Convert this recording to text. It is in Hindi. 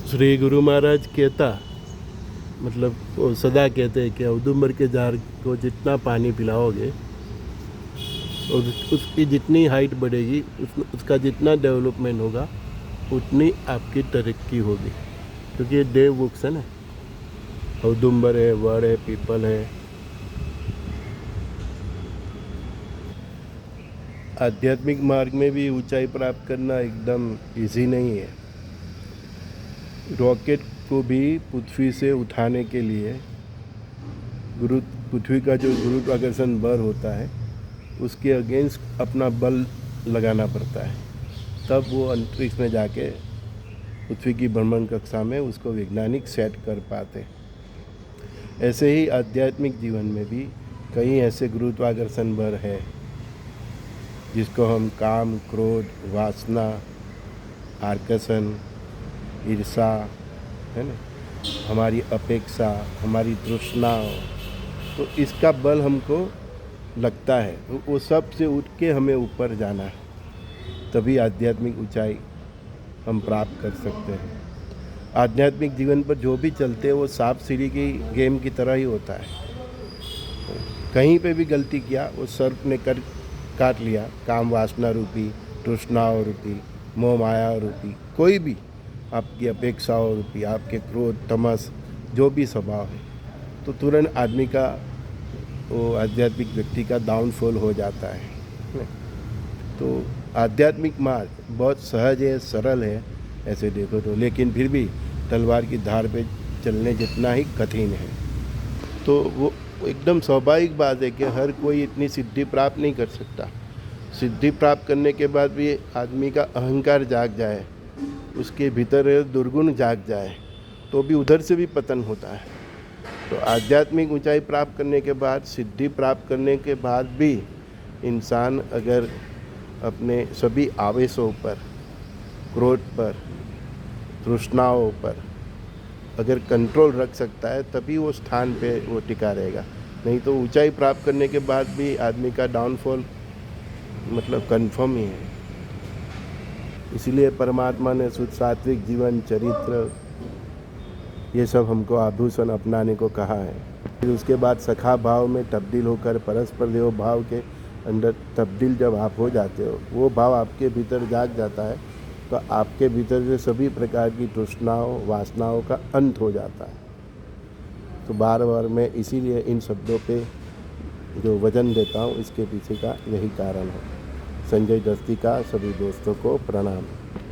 श्री गुरु महाराज कहता, मतलब वो सदा कहते हैं कि औदुंबर के झाड़ को जितना पानी पिलाओगे उसकी जितनी हाइट बढ़ेगी, उसका जितना डेवलपमेंट होगा उतनी आपकी तरक्की होगी। क्योंकि ये देव वृक्ष है ना, औदुंबर है, वड़ है, पीपल है। आध्यात्मिक मार्ग में भी ऊंचाई प्राप्त करना एकदम इजी नहीं है। रॉकेट को भी पृथ्वी से उठाने के लिए पृथ्वी का जो गुरुत्वाकर्षण बल होता है उसके अगेंस्ट अपना बल लगाना पड़ता है, तब वो अंतरिक्ष में जाके पृथ्वी की भ्रमण कक्षा में उसको वैज्ञानिक सेट कर पाते। ऐसे ही आध्यात्मिक जीवन में भी कई ऐसे गुरुत्वाकर्षण बल है जिसको हम काम, क्रोध, वासना, आकर्षण, ईर्षा, है ना, हमारी अपेक्षा, हमारी तृष्णा, तो इसका बल हमको लगता है। तो वो सब से उठ के हमें ऊपर जाना है, तभी आध्यात्मिक ऊंचाई हम प्राप्त कर सकते हैं। आध्यात्मिक जीवन पर जो भी चलते हैं वो सांप सीढ़ी की गेम की तरह ही होता है। कहीं पे भी गलती किया वो सर्प ने काट लिया, काम वासना रूपी, तृष्णाओं रूपी, मोह माया रूपी, कोई भी आपकी अपेक्षाओं रूपी, आपके क्रोध, तमस, जो भी स्वभाव है, तो तुरंत आदमी का, वो आध्यात्मिक व्यक्ति का डाउनफॉल हो जाता है। तो आध्यात्मिक मार्ग बहुत सहज है, सरल है ऐसे देखो तो, लेकिन फिर भी तलवार की धार पे चलने जितना ही कठिन है। तो वो एकदम स्वाभाविक बात है कि हर कोई इतनी सिद्धि प्राप्त नहीं कर सकता। सिद्धि प्राप्त करने के बाद भी आदमी का अहंकार जाग जाए, उसके भीतर दुर्गुण जाग जाए, तो भी उधर से भी पतन होता है। तो आध्यात्मिक ऊंचाई प्राप्त करने के बाद, सिद्धि प्राप्त करने के बाद भी इंसान अगर अपने सभी आवेशों पर, क्रोध पर, तृष्णाओं पर अगर कंट्रोल रख सकता है, तभी वो स्थान पे वो टिका रहेगा। नहीं तो ऊंचाई प्राप्त करने के बाद भी आदमी का डाउनफॉल मतलब कंफर्म ही है। इसलिए परमात्मा ने शुद्ध सात्विक जीवन, चरित्र, ये सब हमको आभूषण अपनाने को कहा है। फिर उसके बाद सखा भाव में तब्दील होकर परस्पर देव भाव के अंदर तब्दील जब आप हो जाते हो, वो भाव आपके भीतर जाग जाता है, तो आपके भीतर से सभी प्रकार की तृष्णाओं, वासनाओं का अंत हो जाता है। तो बार बार मैं इसीलिए इन शब्दों पे जो वजन देता हूँ, इसके पीछे का यही कारण है। संजय दस्ती का सभी दोस्तों को प्रणाम।